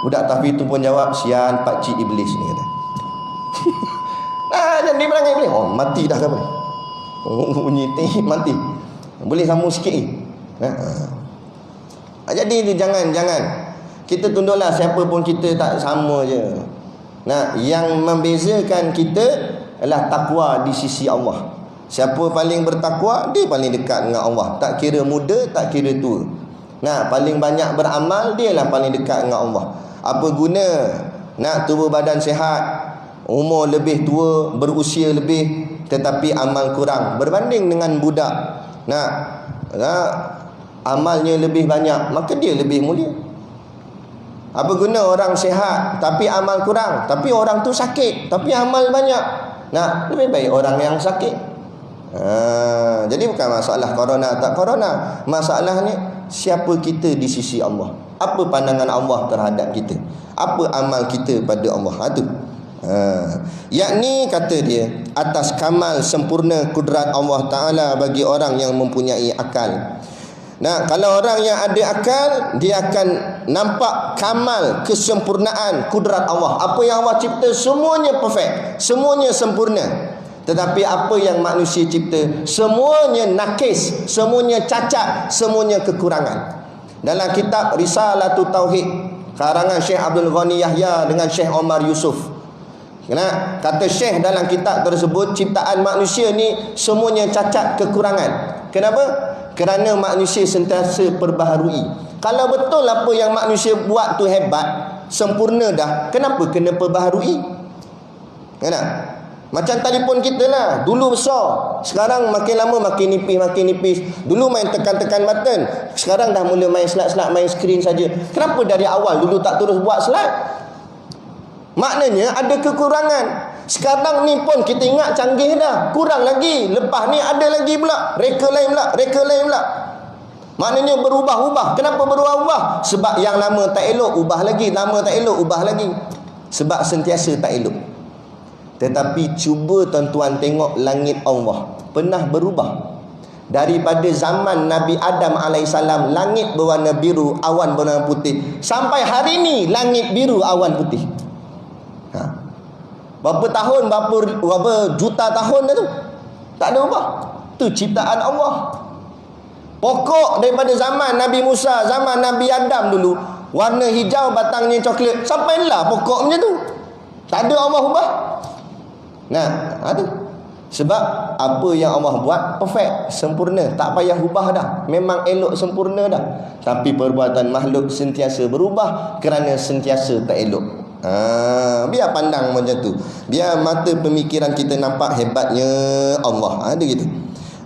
Budak tahfiz tu pun jawab, sian pakcik iblis ni kata. Dan dia melanggar iblis. Mati dah ke apa? Bunyi mati. Boleh sambung sikit ni. Jadi jangan kita tunduklah, siapa pun kita tak sama je. Yang membezakan kita adalah takwa di sisi Allah. Siapa paling bertakwa, dia paling dekat dengan Allah. Tak kira muda, tak kira tua. Paling banyak beramal, dia lah paling dekat dengan Allah. Apa guna nak tubuh badan sihat, umur lebih tua, berusia lebih, tetapi amal kurang berbanding dengan budak. Amalnya lebih banyak, maka dia lebih mulia. Apa guna orang sihat tapi amal kurang, tapi orang tu sakit tapi amal banyak. Lebih baik orang yang sakit. Jadi bukan masalah corona tak corona, masalahnya siapa kita di sisi Allah. Apa pandangan Allah terhadap kita? Apa amal kita pada Allah? Itu. Yakni kata dia, atas kamal sempurna kudrat Allah Ta'ala bagi orang yang mempunyai akal. Kalau orang yang ada akal, dia akan nampak kamal kesempurnaan kudrat Allah. Apa yang Allah cipta semuanya perfect, semuanya sempurna. Tetapi apa yang manusia cipta semuanya nakis, semuanya cacat, semuanya kekurangan. Dalam kitab Risalatut Tauhid karangan Syekh Abdul Ghani Yahya dengan Syekh Omar Yusuf, kata Syekh dalam kitab tersebut, ciptaan manusia ni semuanya cacat kekurangan. Kenapa? Kerana manusia sentiasa perbaharui. Kalau betul apa yang manusia buat tu hebat, sempurna dah, kenapa kena perbaharui? Kenapa? Macam telefon kita lah, dulu besar, sekarang makin lama makin nipis. Dulu main tekan-tekan button, sekarang dah mula main slide-slide, main skrin saja. Kenapa dari awal dulu tak terus buat slide? Maknanya ada kekurangan. Sekarang ni pun kita ingat canggih dah, kurang lagi. Lepas ni ada lagi pula, reka lain pula. Maknanya berubah-ubah. Kenapa berubah-ubah? Sebab yang lama tak elok, ubah lagi. Lama tak elok, ubah lagi. Sebab sentiasa tak elok. Tetapi cuba tuan-tuan tengok langit Allah pernah berubah. Daripada zaman Nabi Adam AS, langit berwarna biru, awan berwarna putih, sampai hari ni langit biru, awan putih. Berapa tahun, berapa juta tahun dah tu, tak ada ubah. Tu ciptaan Allah. Pokok daripada zaman Nabi Musa, zaman Nabi Adam dulu, warna hijau, batangnya coklat, sampailah pokok macam tu. Tak ada Allah ubah. Nah, ada. Sebab apa yang Allah buat perfect, sempurna, tak payah ubah dah. Memang elok, sempurna dah. Tapi perbuatan makhluk sentiasa berubah kerana sentiasa tak elok. Biar pandang macam tu. Biar mata pemikiran kita nampak hebatnya Allah. Ada gitu.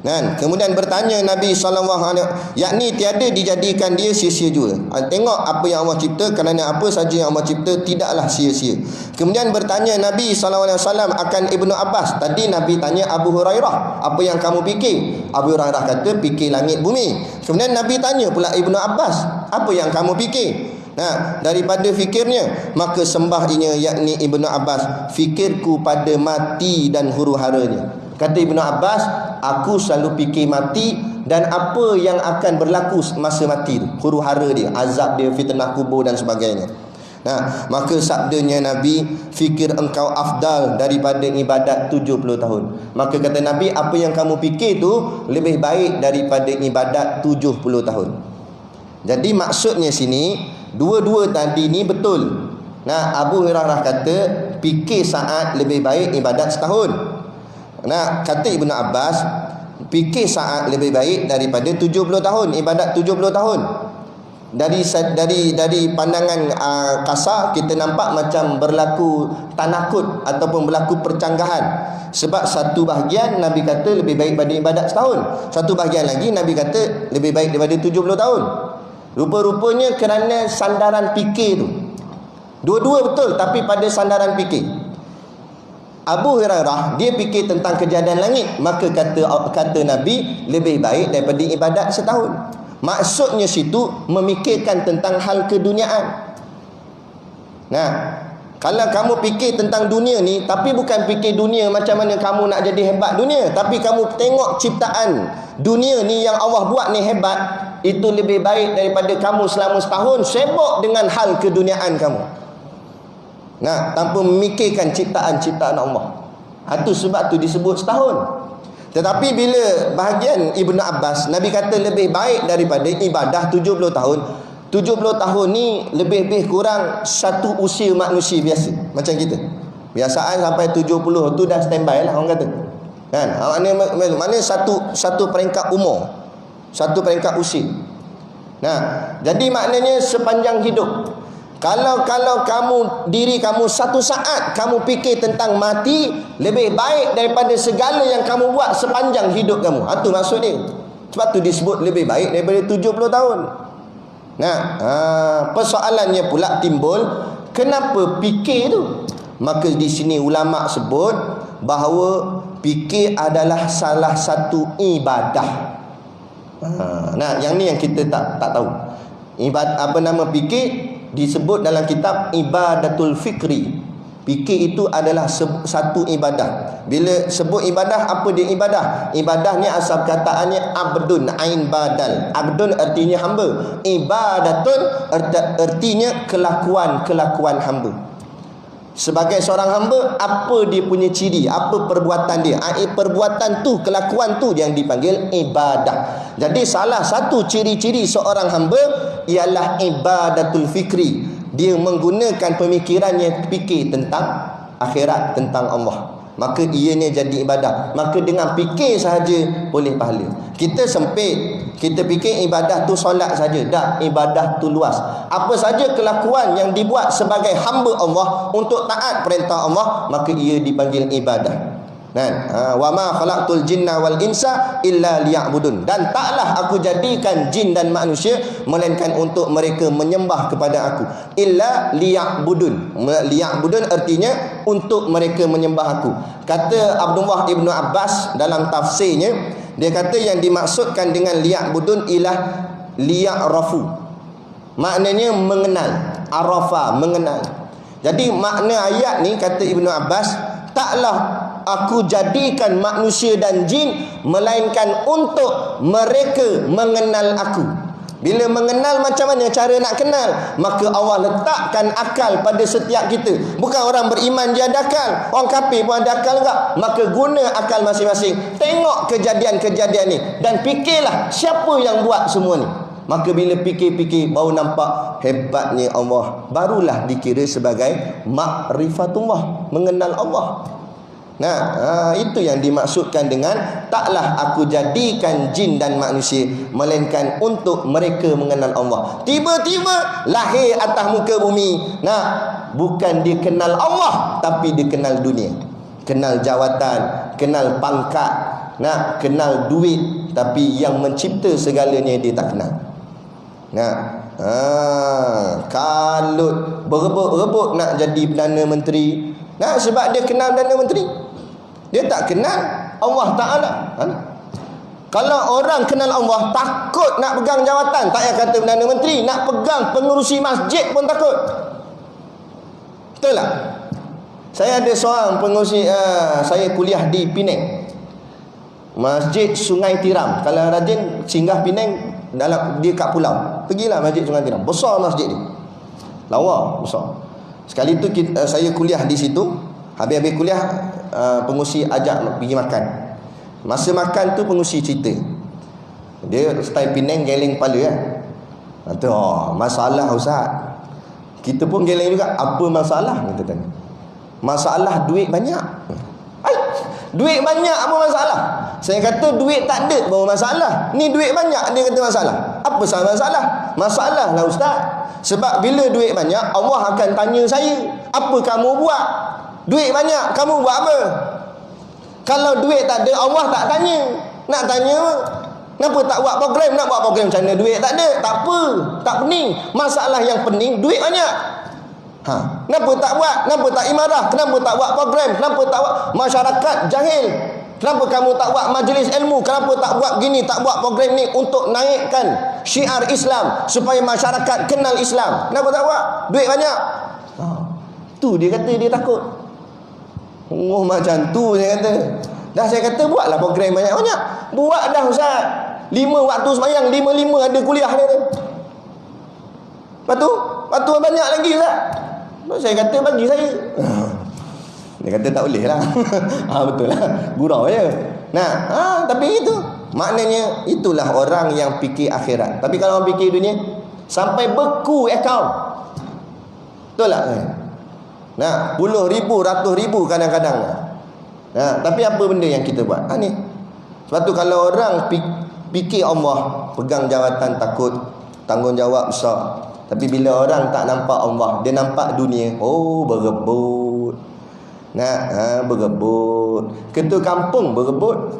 Kan? Kemudian bertanya Nabi SAW, yakni tiada dijadikan dia sia-sia juga. Tengok apa yang Allah cipta, kerana apa saja yang Allah cipta tidaklah sia-sia. Kemudian bertanya Nabi SAW akan Ibnu Abbas. Tadi Nabi tanya Abu Hurairah, apa yang kamu fikir? Abu Hurairah kata fikir langit bumi. Kemudian Nabi tanya pula Ibnu Abbas, apa yang kamu fikir? Nah, daripada fikirnya, maka sembahnya yakni Ibnu Abbas, fikirku pada mati dan huru-haranya. Kata Ibnu Abbas, aku selalu fikir mati dan apa yang akan berlaku masa mati tu, huru-hara dia, azab dia, fitnah kubur dan sebagainya. Nah, maka sabdanya Nabi, fikir engkau afdal daripada ibadat 70 tahun. Maka kata Nabi, apa yang kamu fikir tu lebih baik daripada ibadat 70 tahun. Jadi maksudnya sini, dua-dua tadi ni betul. Nah, Abu Hurairah kata fikir saat lebih baik ibadat setahun. Nah, kata Ibnu Abbas, fikir saat lebih baik daripada 70 tahun, ibadat 70 tahun. Dari pandangan kasar, kita nampak macam berlaku tanakut ataupun berlaku percanggahan. Sebab satu bahagian Nabi kata lebih baik pada ibadat setahun, satu bahagian lagi Nabi kata lebih baik daripada 70 tahun. Rupa-rupanya kerana sandaran fikir tu. Dua-dua betul, tapi pada sandaran fikir. Abu Hurairah dia fikir tentang kejadian langit, maka kata Nabi lebih baik daripada ibadat setahun. Maksudnya situ memikirkan tentang hal keduniaan. Nah, kalau kamu fikir tentang dunia ni, tapi bukan fikir dunia macam mana kamu nak jadi hebat dunia, tapi kamu tengok ciptaan dunia ni yang Allah buat ni hebat, itu lebih baik daripada kamu selama setahun sibuk dengan hal keduniaan kamu. Nah, tanpa memikirkan ciptaan-ciptaan Allah. Itu sebab tu disebut setahun. Tetapi bila bahagian Ibnu Abbas, Nabi kata lebih baik daripada ibadah 70 tahun. 70 tahun ni lebih kurang satu usia manusia biasa. Macam kita. Biasaan sampai 70 tu dah standby lah orang kata. Kan? Mana satu peringkat umur. Satu peringkat usia. Nah, jadi maknanya sepanjang hidup. Kalau diri kamu satu saat kamu fikir tentang mati, lebih baik daripada segala yang kamu buat sepanjang hidup kamu. Itu maksud dia. Sebab tu disebut lebih baik daripada 70 tahun. Nah, persoalannya pula timbul, kenapa fikir tu? Maka di sini ulama sebut bahawa fikir adalah salah satu ibadah. Nah, yang ni yang kita tak tahu. Fikir disebut dalam kitab Ibadatul Fikri. Fikir itu adalah satu ibadah. Bila sebut ibadah, apa dia ibadah? Ibadah ni asal kataannya abdun, ain badal. Abdun artinya hamba. Ibadatun artinya kelakuan hamba. Sebagai seorang hamba, apa dia punya ciri, apa perbuatan dia? Perbuatan tu, kelakuan tu yang dipanggil ibadah. Jadi salah satu ciri-ciri seorang hamba ialah ibadatul fikri. Dia menggunakan pemikirannya, fikir tentang akhirat, tentang Allah. Maka ianya jadi ibadah. Maka dengan fikir sahaja boleh pahala. Kita sempit, kita fikir ibadah tu solat saja. Tak, ibadah tu luas. Apa saja kelakuan yang dibuat sebagai hamba Allah untuk taat perintah Allah, maka ia dipanggil ibadah. Kan? Wa ma khalaqtul jinna wal insa illa liya'budun. Dan taklah aku jadikan jin dan manusia melainkan untuk mereka menyembah kepada aku. Illa liya'budun. Liya'budun artinya untuk mereka menyembah aku. Kata Abdullah Ibn Abbas dalam tafsirnya, dia kata yang dimaksudkan dengan liya'budun ialah liya'rafu. Maknanya mengenal. Arafa, mengenal. Jadi makna ayat ni, kata Ibn Abbas, taklah aku jadikan manusia dan jin melainkan untuk mereka mengenal aku. Bila mengenal, macam mana cara nak kenal? Maka Allah letakkan akal pada setiap kita. Bukan orang beriman dia ada akal, orang kafir pun ada akal enggak. Maka guna akal masing-masing. Tengok kejadian-kejadian ni dan fikirlah siapa yang buat semua ni. Maka bila fikir-fikir, baru nampak hebatnya Allah. Barulah dikira sebagai ma'rifatullah, mengenal Allah. Nah, itu yang dimaksudkan dengan taklah aku jadikan jin dan manusia melainkan untuk mereka mengenal Allah. Tiba-tiba lahir atas muka bumi. Nah, bukan dia kenal Allah, tapi dia kenal dunia. Kenal jawatan, kenal pangkat, nah, kenal duit, tapi yang mencipta segalanya dia tak kenal. Nah, kalut berebut-rebut nak jadi Perdana Menteri. Nah, sebab dia kenal Perdana Menteri. Dia tak kenal Allah Ta'ala. Kalau orang kenal Allah, takut nak pegang jawatan. Tak payah kata Perdana Menteri, nak pegang pengurusi masjid pun takut. Betul tak? Saya ada seorang pengurusi, saya kuliah di Penang, Masjid Sungai Tiram. Kalau rajin singgah Penang, dia kat pulau, pergilah Masjid Sungai Tiram. Besar masjid dia, lawa besar. Sekali tu saya kuliah di situ. Habis-habis kuliah, pengurusi ajak pergi makan. Masa makan tu pengurusi cerita, dia style Penang, geleng kepala kan. Kata, masalah Ustaz. Kita pun geleng juga. Apa masalah? Kita tanya. Masalah duit banyak. Duit banyak apa masalah? Saya kata duit tak ada baru masalah. Ni duit banyak dia kata masalah. Apa salah masalah? Masalah lah Ustaz. Sebab bila duit banyak, Allah akan tanya saya, apa kamu buat? Duit banyak, kamu buat apa? Kalau duit tak ada, Allah tak tanya. Nak tanya, kenapa tak buat program? Nak buat program macam mana? Duit tak ada. Tak apa, tak pening. Masalah yang pening, duit banyak. Kenapa tak buat? Kenapa tak imarah? Kenapa tak buat program? Kenapa tak buat? Masyarakat jahil. Kenapa kamu tak buat majlis ilmu? Kenapa tak buat gini, tak buat program ni untuk naikkan syiar Islam supaya masyarakat kenal Islam? Kenapa tak buat? Duit banyak. Tu dia kata dia takut. Macam tu saya kata. Dah saya kata buatlah program banyak-banyak. Buat dah Ustaz. 5 waktu sembahyang, 5 ada kuliah dia tu. Lepas tu banyak lagi Ustaz. Saya kata bagi saya. Dia kata tak boleh lah. Betul lah, gurau je. Nah, tapi itu maknanya itulah orang yang fikir akhirat. Tapi kalau orang fikir dunia, sampai beku akaun. Betul tak? Nah, puluh ribu, ratus ribu kadang-kadang. Nah, tapi apa benda yang kita buat? Ni. Sebab tu kalau orang fikir Allah, pegang jawatan takut, tanggungjawab besar. Tapi bila orang tak nampak Allah, dia nampak dunia, berebut. Nah, berebut. Ketua kampung berebut.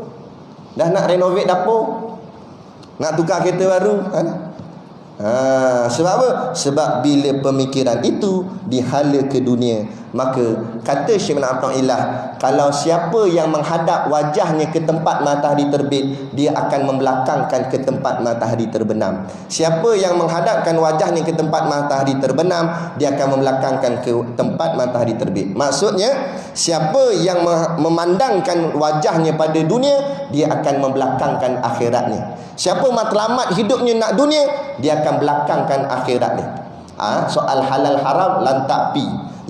Dah nak renovate dapur, nak tukar kereta baru. Sebab apa? Sebab bila pemikiran itu dihala ke dunia, maka kata Syekh bin Athaillah, kalau siapa yang menghadap wajahnya ke tempat matahari terbit, dia akan membelakangkan ke tempat matahari terbenam. Siapa yang menghadapkan wajahnya ke tempat matahari terbenam, dia akan membelakangkan ke tempat matahari terbit. Maksudnya, siapa yang memandangkan wajahnya pada dunia, dia akan membelakangkan akhiratnya. Siapa matlamat hidupnya nak dunia, dia akan belakangkan akhirat dia. Soal halal haram lantak pi.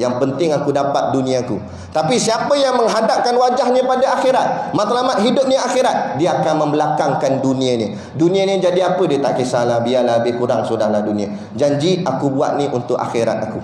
Yang penting aku dapat duniaku. Tapi siapa yang menghadapkan wajahnya pada akhirat, matlamat hidupnya akhirat, dia akan membelakangkan dunia ni. Dunia ni jadi apa, dia tak kisahlah, biarlah, lebih kurang sudahlah dunia. Janji aku buat ni untuk akhirat aku.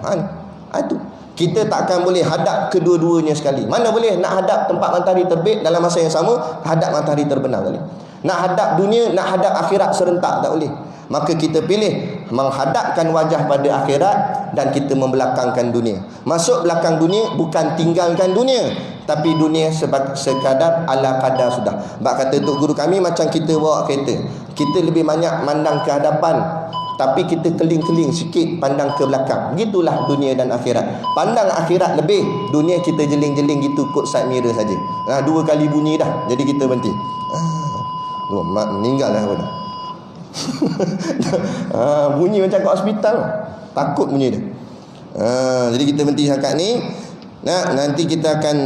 Itu. Kita takkan boleh hadap kedua-duanya sekali. Mana boleh nak hadap tempat matahari terbit dalam masa yang sama, hadap matahari terbenam boleh. Nak hadap dunia, nak hadap akhirat serentak tak boleh. Maka kita pilih menghadapkan wajah pada akhirat dan kita membelakangkan dunia. Masuk belakang dunia bukan tinggalkan dunia, tapi dunia sekadar ala kadar sudah. Bak kata tok guru kami, macam kita bawa kereta, kita lebih banyak mandang ke hadapan, tapi kita keling-keling sikit pandang ke belakang. Begitulah dunia dan akhirat. Pandang akhirat lebih, dunia kita jeling-jeling gitu kot side mirror saja. 2 kali bunyi dah, jadi kita berhenti. Mak meninggal dah pun. Bunyi macam kat hospital. Takut bunyi dia. Jadi kita berhenti setakat ni. Nanti kita akan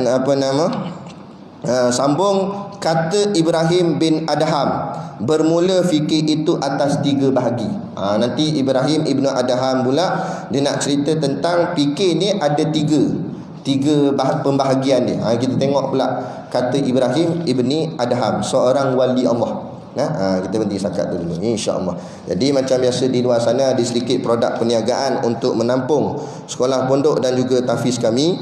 sambung kata Ibrahim bin Adham. Bermula fikir itu atas 3 bahagi. Nanti Ibrahim ibnu Adham pula dia nak cerita tentang fikir ni ada 3 pembahagian dia. Kita tengok pula kata Ibrahim ibni Adham, seorang wali Allah. Kita berhenti setakat dulu insya-Allah. Jadi macam biasa di luar sana ada sedikit produk perniagaan untuk menampung sekolah pondok dan juga tahfiz kami.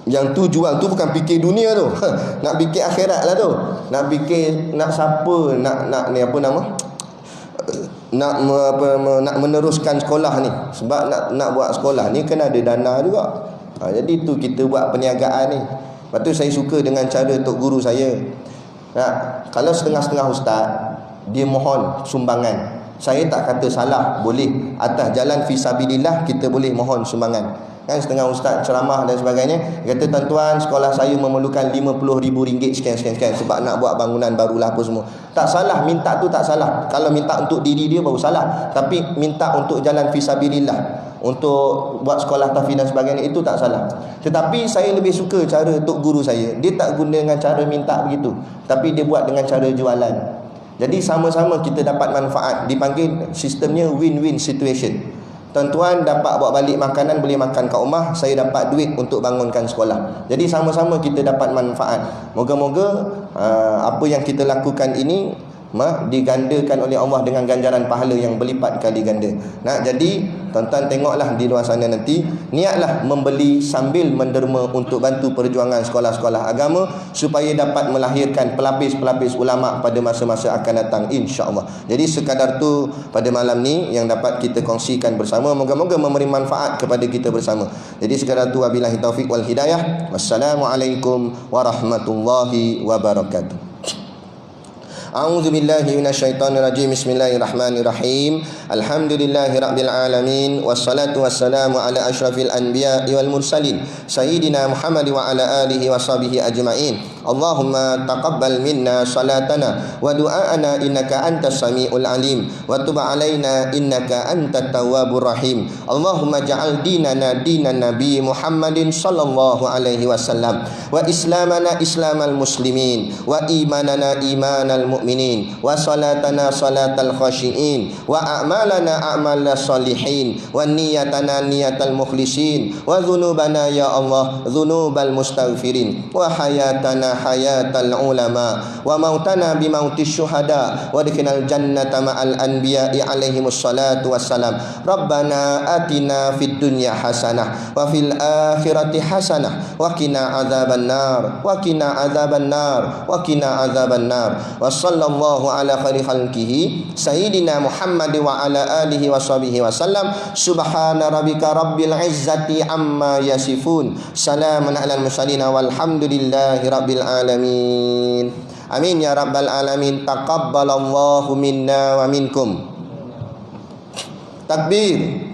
Yang tu jual tu bukan fikir dunia tu. Nak fikir akhirat lah tu. Nak fikir nak siapa nak ni apa nama? Nak meneruskan sekolah ni. Sebab nak buat sekolah ni kena ada dana juga. Jadi tu kita buat perniagaan ni. Lepas tu saya suka dengan cara tok guru saya. Kalau setengah-setengah ustaz dia mohon sumbangan, saya tak kata salah, boleh. Atas jalan fisabilillah kita boleh mohon sumbangan. Kan setengah ustaz ceramah dan sebagainya, kata tuan-tuan sekolah saya memerlukan RM50,000 sekian sebab nak buat bangunan barulah apa semua. Tak salah, minta tu tak salah. Kalau minta untuk diri dia baru salah. Tapi minta untuk jalan fisabilillah, untuk buat sekolah tahfiz dan sebagainya, itu tak salah. Tetapi saya lebih suka cara tok guru saya. Dia tak guna dengan cara minta begitu, tapi dia buat dengan cara jualan. Jadi sama-sama kita dapat manfaat. Dipanggil sistemnya win-win situation. Tuan-tuan dapat bawa balik makanan, boleh makan kat rumah, saya dapat duit untuk bangunkan sekolah. Jadi sama-sama kita dapat manfaat. Moga-moga apa yang kita lakukan ini digandakan oleh Allah dengan ganjaran pahala yang berlipat kali ganda. Jadi tuan-tuan tengoklah di luar sana nanti, niatlah membeli sambil menderma untuk bantu perjuangan sekolah-sekolah agama supaya dapat melahirkan pelapis-pelapis ulama pada masa-masa akan datang insya-Allah. Jadi sekadar tu pada malam ni yang dapat kita kongsikan bersama, moga-moga memberi manfaat kepada kita bersama. Jadi sekadar tu, wabillahi taufik wal hidayah. Wassalamualaikum warahmatullahi wabarakatuh. A'udzu billahi minasyaitonir rajim. Bismillahirrahmanirrahim. Alhamdulillahirabbil alamin wassalatu wassalamu ala asyrafil anbiya'i wal mursalin sayyidina Muhammad wa ala alihi washabihi ajmain. Allahumma taqabbal minna salatana wa du'aana innaka antas samiul alim wa tub alaina innaka antat tawwabur rahim. Allahumma ja'al dinana dinan nabi Muhammadin sallallahu alaihi wasallam wa islamana islamal muslimin wa imanana imanal mu'minin wa salatana salatal khashiin wa a'malana a'malas salihin wa niyatana niyatal mukhlisin wa dhunubana ya Allah dhunubal mustaghfirin wa hayatana hayatal ulama wa mautana bi mautis syuhada wa adkhilnal jannata ma'al anbiya'i alaihimus salatu wassalam. Rabbana atina fid dunya hasanah wa fil akhirati hasanah wa qina adzabannar wa qina adzabannar wa qina adzabannar. Wa sallallahu ala khairi khalqihi sayyidina Muhammad wa ala alihi washabihi wasallam. Subhana rabbika rabbil izzati amma yasifun, salamun alal mursalin walhamdulillahi rabbil alamin. Amin ya rabbal alamin. Taqabbalallahu minna wa minkum. Takbir.